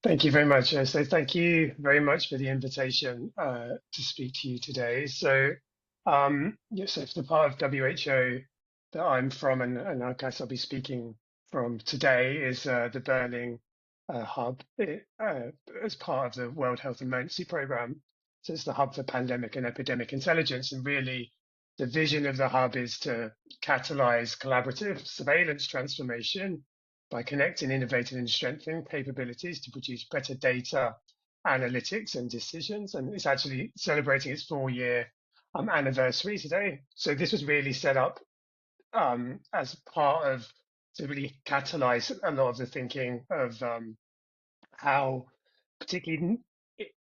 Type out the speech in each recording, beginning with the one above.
Thank you very much. So thank you very much for the invitation to speak to you today. So for the part of WHO that I'm from, and I guess I'll be speaking from today, is the Berlin hub as part of the World Health Emergency Programme. So it's the hub for pandemic and epidemic intelligence, and really the vision of the hub is to catalyze collaborative surveillance transformation by connecting, innovating, and strengthening capabilities to produce better data, analytics, and decisions. And it's actually celebrating its 4-year anniversary today. So this was really set up as part of to really catalyze a lot of the thinking of how particularly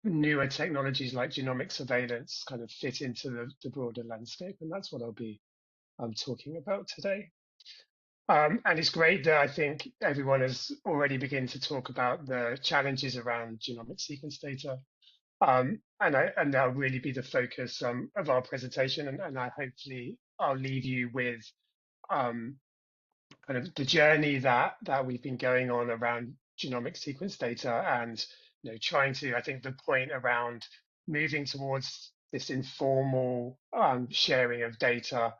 newer technologies like genomic surveillance kind of fit into the broader landscape. And that's what I'll be talking about today. And it's great that I think everyone has already begun to talk about the challenges around genomic sequence data. And that'll really be the focus of our presentation. And I hopefully I'll leave you with kind of the journey that we've been going on around genomic sequence data and trying to, I think the point around moving towards this informal sharing of data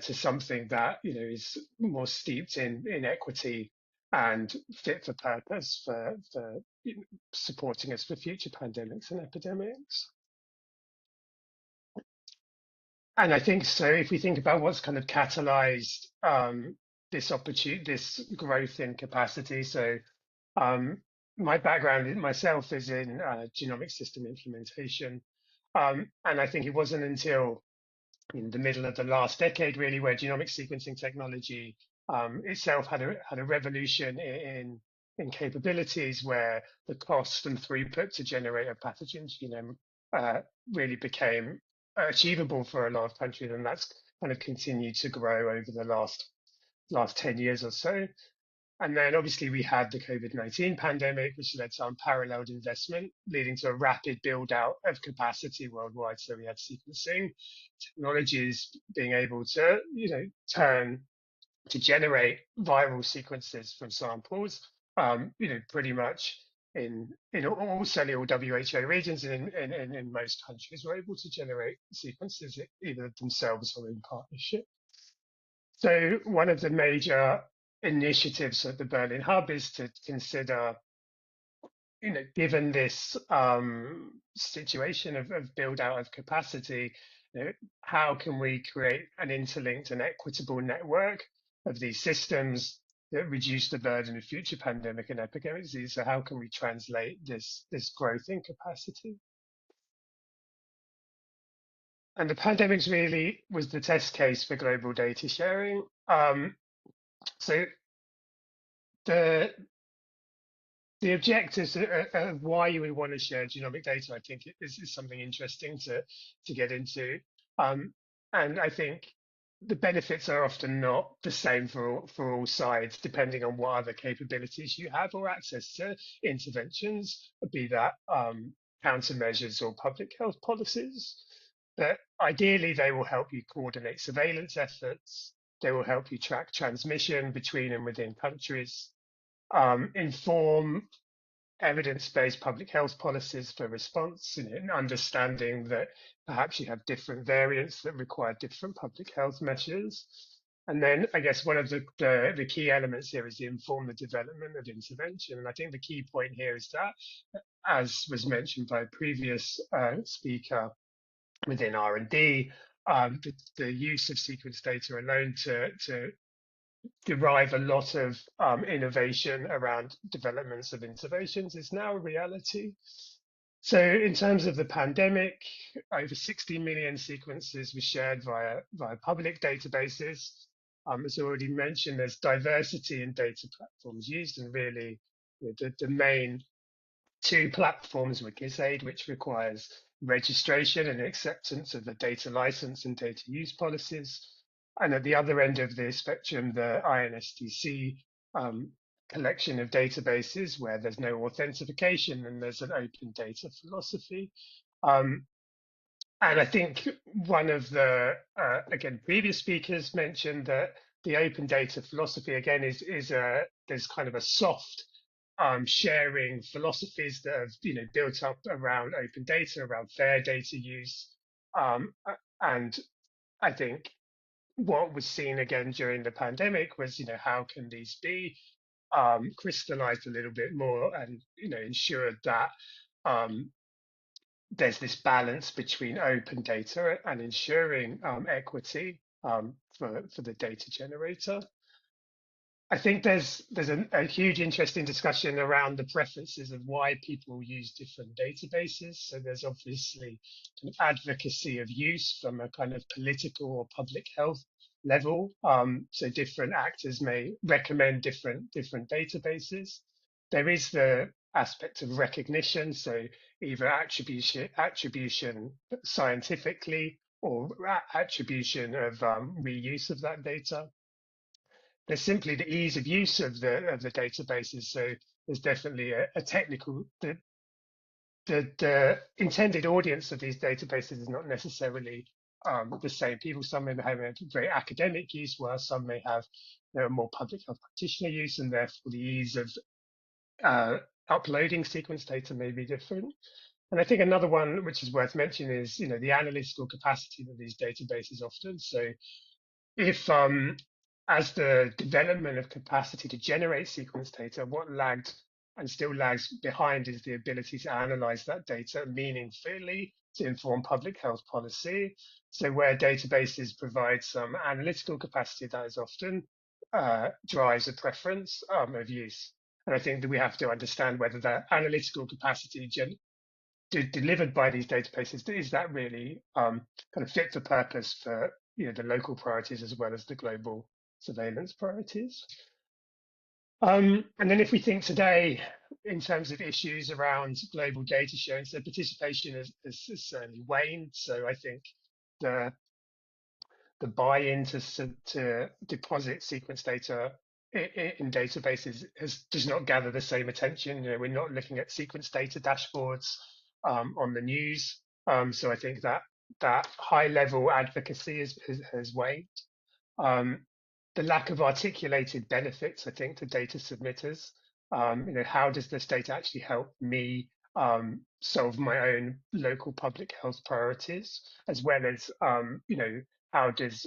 to something that is more steeped in equity and fit for purpose for supporting us for future pandemics and epidemics. And I think so. If we think about what's kind of catalyzed this opportunity, this growth in capacity, so my background myself is in genomic system implementation, and I think it wasn't until in the middle of the last decade, really, where genomic sequencing technology itself had a revolution in capabilities, where the cost and throughput to generate a pathogen genome really became achievable for a lot of countries, and that's kind of continued to grow over the last 10 years or so. And then obviously we had the COVID-19 pandemic, which led to unparalleled investment, leading to a rapid build out of capacity worldwide. So we had sequencing technologies being able to, turn to generate viral sequences from samples, pretty much in all, certainly all WHO regions and in most countries were able to generate sequences either themselves or in partnership. So one of the major initiatives at the Berlin Hub is to consider, given this situation of build out of capacity, how can we create an interlinked and equitable network of these systems that reduce the burden of future pandemic and epidemic disease? So how can we translate this growth in capacity? And the pandemics really was the test case for global data sharing. So the objectives of why you would want to share genomic data, I think, is something interesting to get into. And I think the benefits are often not the same for all sides, depending on what other capabilities you have or access to interventions, be that countermeasures or public health policies. But ideally, they will help you coordinate surveillance efforts. They will help you track transmission between and within countries, inform evidence-based public health policies for response, and understanding that perhaps you have different variants that require different public health measures. And then I guess one of the key elements here is to inform the development of intervention. And I think the key point here is that, as was mentioned by a previous speaker within R&D, the use of sequence data alone to derive a lot of innovation around developments of interventions is now a reality. So in terms of the pandemic, over 60 million sequences were shared via public databases. As already mentioned, there's diversity in data platforms used, and really the main two platforms were GSD, which requires registration and acceptance of the data license and data use policies. And at the other end of the spectrum, the INSTC collection of databases where there's no authentication and there's an open data philosophy. And I think one of the, again, previous speakers mentioned that the open data philosophy, again, is there's kind of a soft sharing philosophies that have built up around open data, around fair data use, and I think what was seen again during the pandemic was how can these be crystallized a little bit more and ensured that um, there's this balance between open data and ensuring equity for the data generator. I think there's a huge interesting discussion around the preferences of why people use different databases. So there's obviously kind of advocacy of use from a kind of political or public health level. So different actors may recommend different databases. There is the aspect of recognition, so either attribution scientifically or attribution of reuse of that data. There's simply the ease of use of the databases. So there's definitely a technical the intended audience of these databases is not necessarily the same people. Some may have a very academic use, while some may have more public health practitioner use, and therefore the ease of uploading sequence data may be different. And I think another one which is worth mentioning is the analytical capacity of these databases often. So if as the development of capacity to generate sequence data, what lagged and still lags behind is the ability to analyze that data meaningfully to inform public health policy. So where databases provide some analytical capacity, that is often drives a preference of use. And I think that we have to understand whether that analytical capacity delivered by these databases, is that really kind of fit for purpose for the local priorities as well as the global surveillance priorities. And then if we think today in terms of issues around global data sharing, so participation has certainly waned. So I think the buy-in to deposit sequence data in databases does not gather the same attention. We're not looking at sequence data dashboards on the news. So I think that high-level advocacy has waned. The lack of articulated benefits, I think, to data submitters. How does this data actually help me solve my own local public health priorities, as well as how does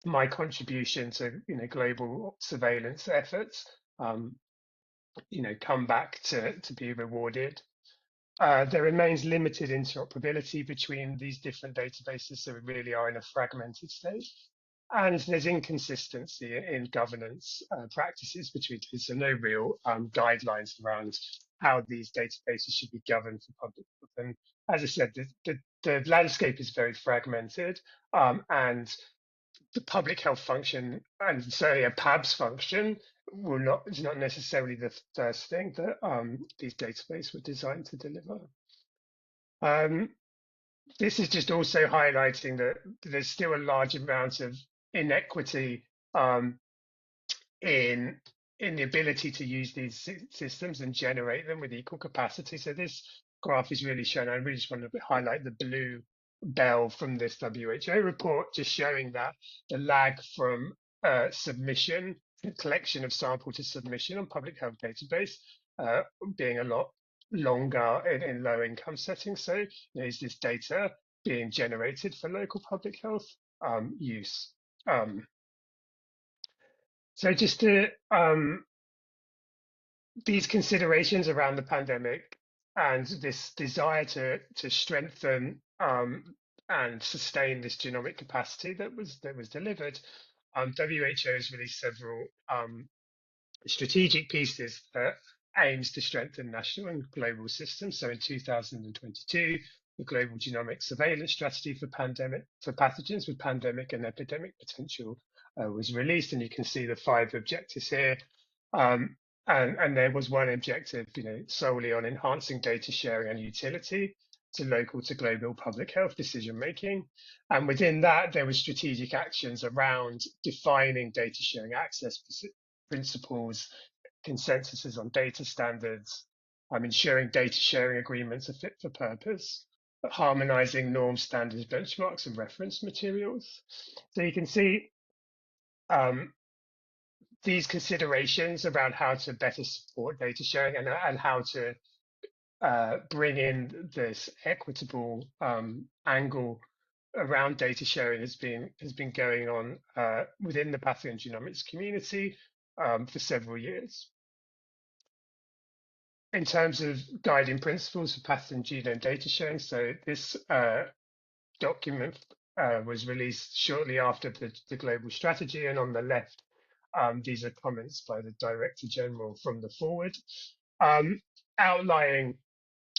my contribution to global surveillance efforts come back to be rewarded. There remains limited interoperability between these different databases, so we really are in a fragmented state. And there's inconsistency in governance practices between two, so no real guidelines around how these databases should be governed for public health. And as I said, the landscape is very fragmented, and the public health function, and say a PABS function, is not necessarily the first thing that these databases were designed to deliver. This is just also highlighting that there's still a large amount of inequity in the ability to use these systems and generate them with equal capacity. So this graph is really showing, I really just want to highlight the blue bell from this WHO report, just showing that the lag from submission, collection of sample to submission on public health database being a lot longer in low income settings. So is this data being generated for local public health use? So just to these considerations around the pandemic and this desire to strengthen and sustain this genomic capacity that was delivered, WHO has released several strategic pieces that aims to strengthen national and global systems. So in 2022, the Global Genomic Surveillance Strategy for pathogens with pandemic and epidemic potential was released, and you can see the 5 objectives here. And there was one objective, solely on enhancing data sharing and utility to local to global public health decision making. And within that, there were strategic actions around defining data sharing access principles, consensuses on data standards, ensuring data sharing agreements are fit for purpose, harmonizing norm standards, benchmarks, and reference materials. So you can see these considerations around how to better support data sharing and how to bring in this equitable angle around data sharing has been going on within the pathogen genomics community for several years. In terms of guiding principles for pathogen genome data sharing, so this document was released shortly after the global strategy, and on the left, these are comments by the Director General from the forward, outlining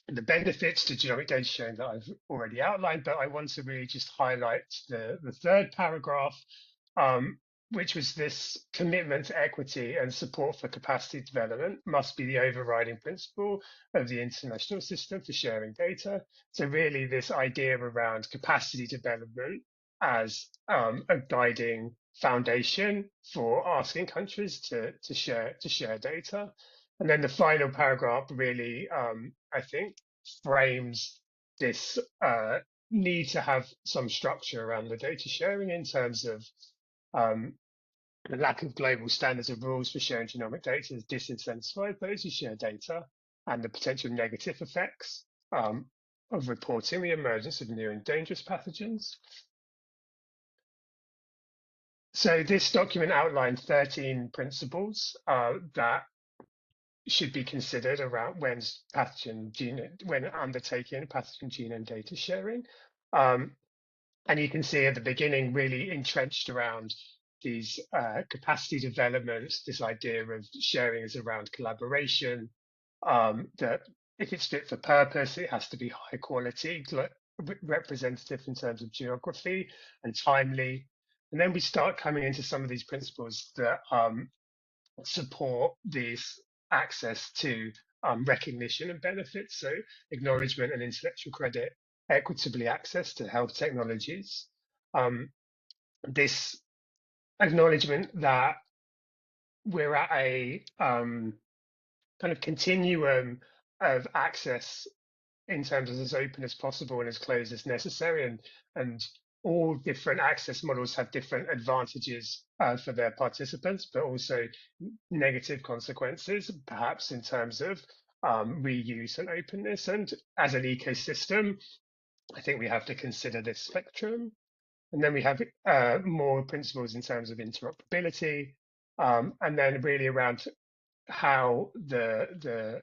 the benefits to genomic data sharing that I've already outlined, but I want to really just highlight the third paragraph, which was this commitment to equity and support for capacity development must be the overriding principle of the international system for sharing data. So really this idea around capacity development as a guiding foundation for asking countries to share data. And then the final paragraph really, I think, frames this need to have some structure around the data sharing in terms of the lack of global standards of rules for sharing genomic data has disincentivized those who share data, and the potential negative effects of reporting the emergence of new and dangerous pathogens. So this document outlined 13 principles that should be considered around when undertaking pathogen genome data sharing. And you can see at the beginning really entrenched around these capacity developments, this idea of sharing is around collaboration, that if it's fit for purpose, it has to be high quality, representative in terms of geography and timely. And then we start coming into some of these principles that support this access to recognition and benefits, so acknowledgement and intellectual credit, equitably access to health technologies. This acknowledgement that we're at a kind of continuum of access in terms of as open as possible and as closed as necessary, and all different access models have different advantages for their participants, but also negative consequences, perhaps in terms of reuse and openness. And as an ecosystem, I think we have to consider this spectrum. And then we have more principles in terms of interoperability, and then really around how the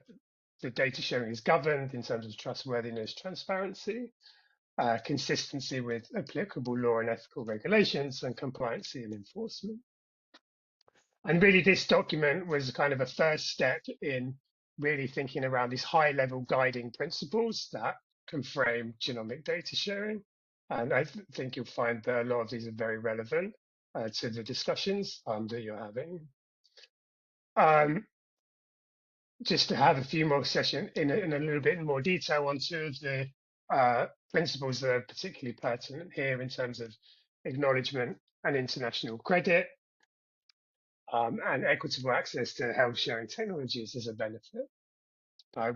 data sharing is governed in terms of trustworthiness, transparency, consistency with applicable law and ethical regulations, and compliancy and enforcement. And really this document was kind of a first step in really thinking around these high level guiding principles that can frame genomic data sharing. And I think you'll find that a lot of these are very relevant to the discussions that you're having. Just to have a few more sessions in a little bit more detail on two of the principles that are particularly pertinent here in terms of acknowledgement and international credit, and equitable access to health sharing technologies as a benefit.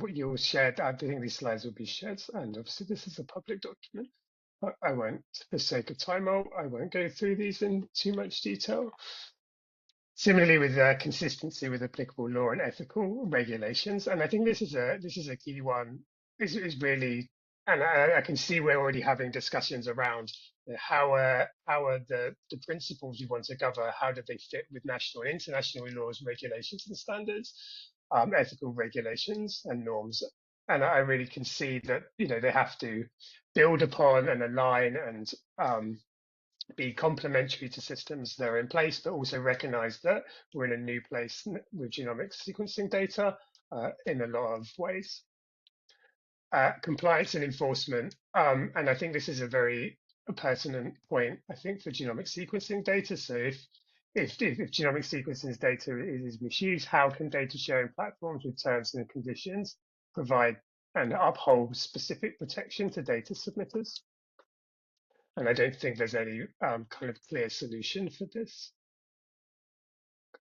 You'll share, I think these slides will be shared, and obviously this is a public document. I won't, for the sake of time, I won't go through these in too much detail. Similarly, with consistency with applicable law and ethical regulations, and I think this is a key one. Is really, and I can see we're already having discussions around how are the principles we want to cover, how do they fit with national and international laws, regulations, and standards, ethical regulations and norms. And I really can see that they have to build upon and align and be complementary to systems that are in place, but also recognize that we're in a new place with genomic sequencing data in a lot of ways. Compliance and enforcement, and I think this is a very pertinent point, I think, for genomic sequencing data. So if genomic sequencing data is misused, how can data sharing platforms with terms and conditions provide and uphold specific protection to data submitters? And I don't think there's any kind of clear solution for this.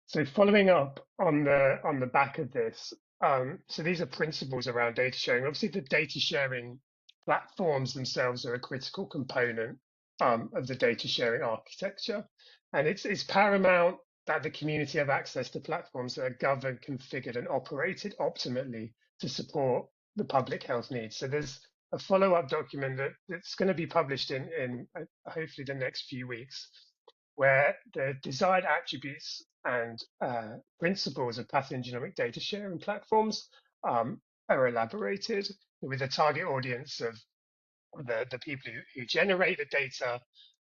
So following up on the back of this, so these are principles around data sharing. Obviously, the data sharing platforms themselves are a critical component of the data sharing architecture, and it's paramount that the community have access to platforms that are governed, configured, and operated optimally to support the public health needs. So there's a follow-up document that's going to be published in hopefully the next few weeks, where the desired attributes and principles of pathogen genomic data sharing platforms are elaborated with a target audience of the people who generate the data,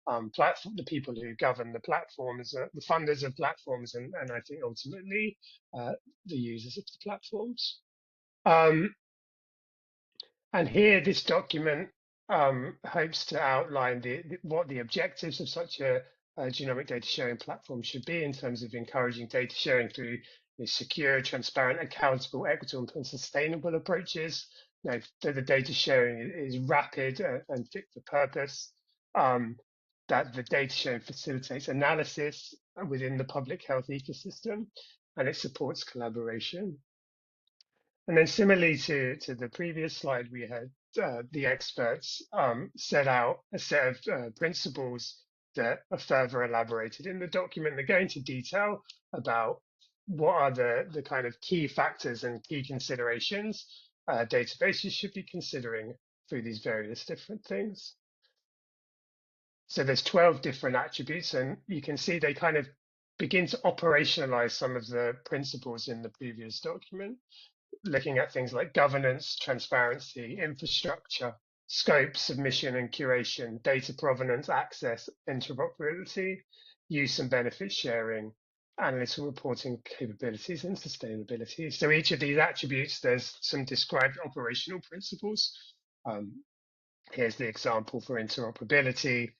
the people who govern the platforms, the funders of platforms, and I think ultimately the users of the platforms. And here, this document hopes to outline what the objectives of such a genomic data sharing platform should be in terms of encouraging data sharing through secure, transparent, accountable, equitable, and sustainable approaches. That the data sharing is rapid and fit for purpose. That the data sharing facilitates analysis within the public health ecosystem, and it supports collaboration. And then similarly to the previous slide, we had the experts set out a set of principles that are further elaborated in the document. They go into detail about what are the kind of key factors and key considerations databases should be considering through these various different things. So there's 12 different attributes, and you can see they kind of begin to operationalize some of the principles in the previous document, looking at things like governance, transparency, infrastructure, scope, submission and curation, data provenance, access, interoperability, use and benefit sharing, analytical reporting capabilities, and sustainability. So each of these attributes, there's some described operational principles. Here's the example for interoperability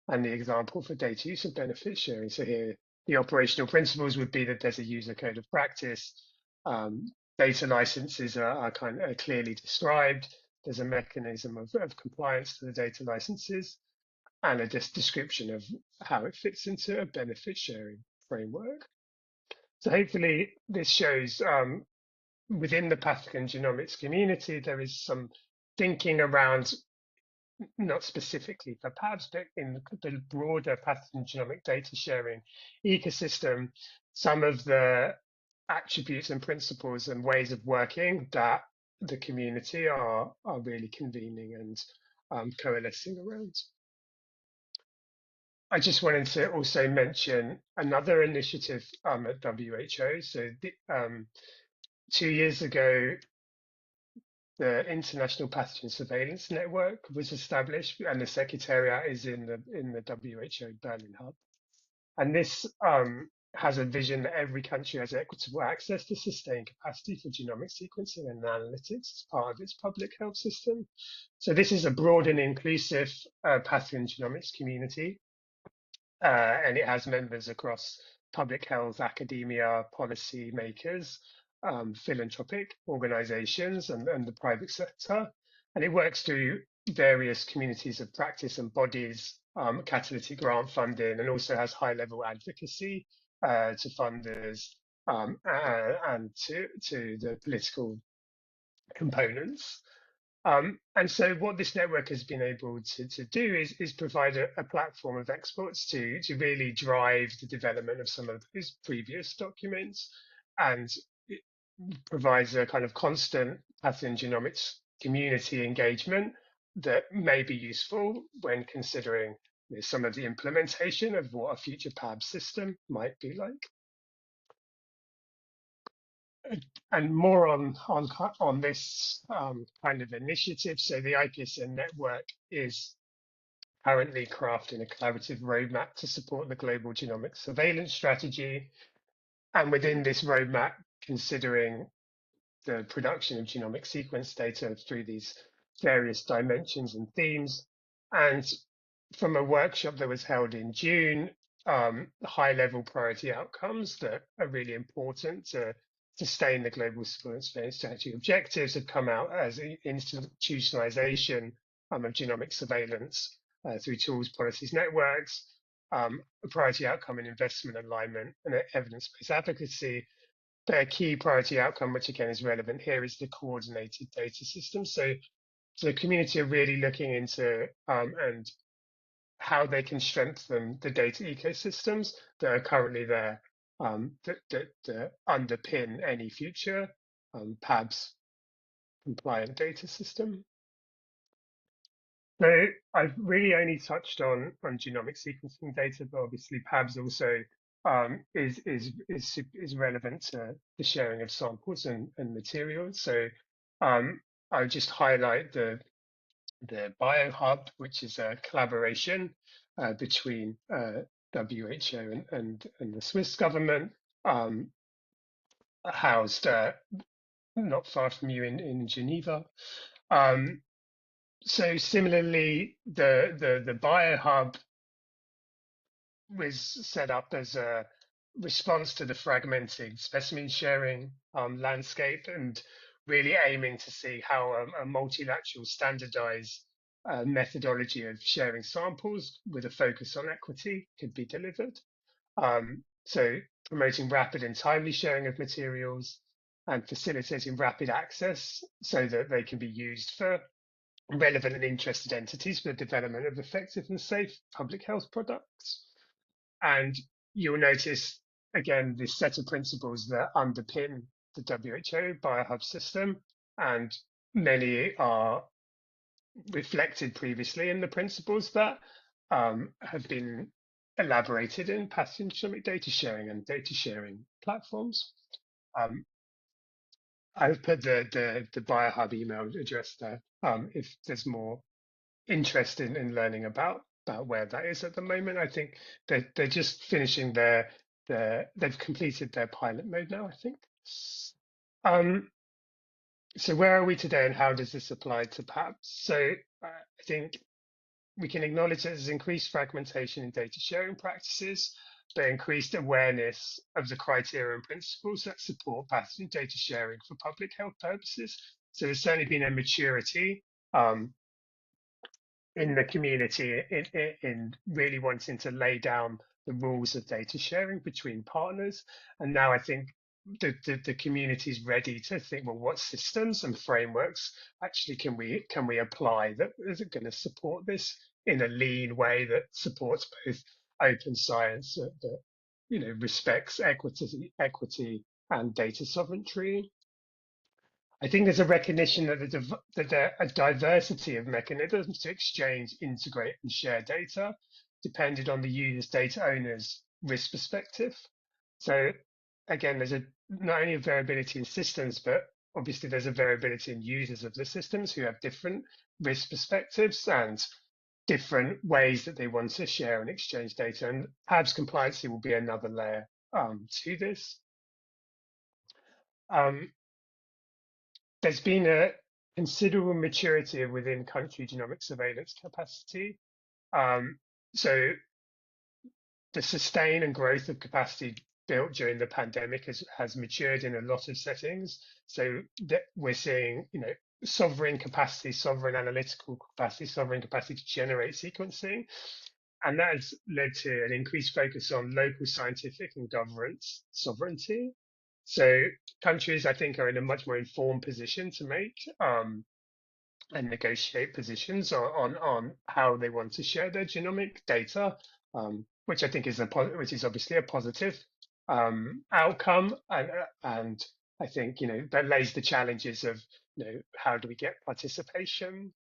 and the example for data use and benefit sharing. So here, the operational principles would be that there's a user code of practice. Data licenses are clearly described. There's a mechanism of compliance to the data licenses and a description of how it fits into a benefit sharing framework. So hopefully this shows within the pathogen genomics community, there is some thinking around, not specifically for PABS, but in the broader pathogen genomic data sharing ecosystem, some of the attributes and principles and ways of working that the community are really convening and coalescing around. I just wanted to also mention another initiative at WHO. So 2 years ago, the International Pathogen Surveillance Network was established, and the secretariat is in the WHO Berlin hub. And this has a vision that every country has equitable access to sustained capacity for genomic sequencing and analytics as part of its public health system. So this is a broad and inclusive pathogen genomics community, and it has members across public health, academia, policy makers, philanthropic organizations, and the private sector. And it works through various communities of practice and bodies, catalytic grant funding, and also has high level advocacy to funders and to the political components. And so what this network has been able to do is provide a platform of experts to really drive the development of some of those previous documents, and it provides a kind of constant pathogen genomics community engagement that may be useful when considering some of the implementation of what a future PABS system might be like. And more on this kind of initiative. So the IPSN network is currently crafting a collaborative roadmap to support the global genomic surveillance strategy. And within this roadmap, considering the production of genomic sequence data through these various dimensions and themes. And from a workshop that was held in June, high-level priority outcomes that are really important to sustain the global surveillance strategy objectives have come out as institutionalization of genomic surveillance through tools, policies, networks, a priority outcome in investment alignment, and evidence-based advocacy. The key priority outcome, which again is relevant here, is the coordinated data system. So the community are really looking into and how they can strengthen the data ecosystems that are currently there that underpin any future PABS compliant data system. So I've really only touched on genomic sequencing data, but obviously PABS also is relevant to the sharing of samples and materials. So I'll just highlight the BioHub, which is a collaboration between WHO and the Swiss government, housed not far from you in Geneva. So similarly, the BioHub was set up as a response to the fragmenting specimen sharing landscape, and really aiming to see how a multilateral standardized methodology of sharing samples with a focus on equity could be delivered. So promoting rapid and timely sharing of materials and facilitating rapid access so that they can be used for relevant and interested entities for the development of effective and safe public health products. And you'll notice, again, this set of principles that underpin the WHO BioHub system, and many are reflected previously in the principles that have been elaborated in pathogen genomic data sharing and data sharing platforms. I've put the BioHub email address there if there's more interest in learning about where that is at the moment. I think they're just finishing they've completed their pilot mode now, I think. So where are we today, and how does this apply to PABS? So I think we can acknowledge that there's increased fragmentation in data sharing practices, but increased awareness of the criteria and principles that support pathogen data sharing for public health purposes. So there's certainly been a maturity in the community in really wanting to lay down the rules of data sharing between partners. And now I think the community is ready to think, well, what systems and frameworks actually can we apply that is going to support this in a lean way that supports both open science that respects equity and data sovereignty. I think there's a recognition that there are a diversity of mechanisms to exchange, integrate, and share data, depending on the user's data owner's risk perspective. So again, there's not only a variability in systems, but obviously there's a variability in users of the systems who have different risk perspectives and different ways that they want to share and exchange data. And PABS compliancy will be another layer to this. There's been a considerable maturity within country genomic surveillance capacity. So the sustain and growth of capacity built during the pandemic has matured in a lot of settings. So that we're seeing, sovereign capacity, sovereign analytical capacity, sovereign capacity to generate sequencing. And that has led to an increased focus on local scientific and governance sovereignty. So countries, I think, are in a much more informed position to make and negotiate positions on how they want to share their genomic data, which I think is obviously a positive outcome, and I think that lays the challenges of how do we get participation.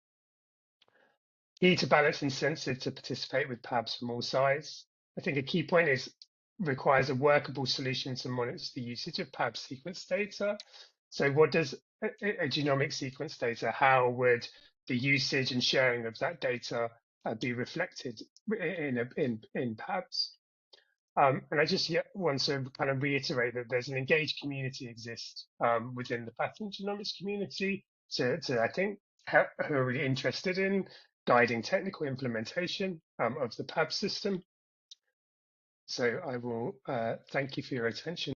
Key to balance incentives to participate with PABS from all sides. I think a key point is requires a workable solution to monitor the usage of PABS sequence data. So what does a genomic sequence data, how would the usage and sharing of that data be reflected in PABS? And I just want to kind of reiterate that there's an engaged community exists within the pathogen genomics community to I think, who are really interested in guiding technical implementation of the PABS system. So I will thank you for your attention.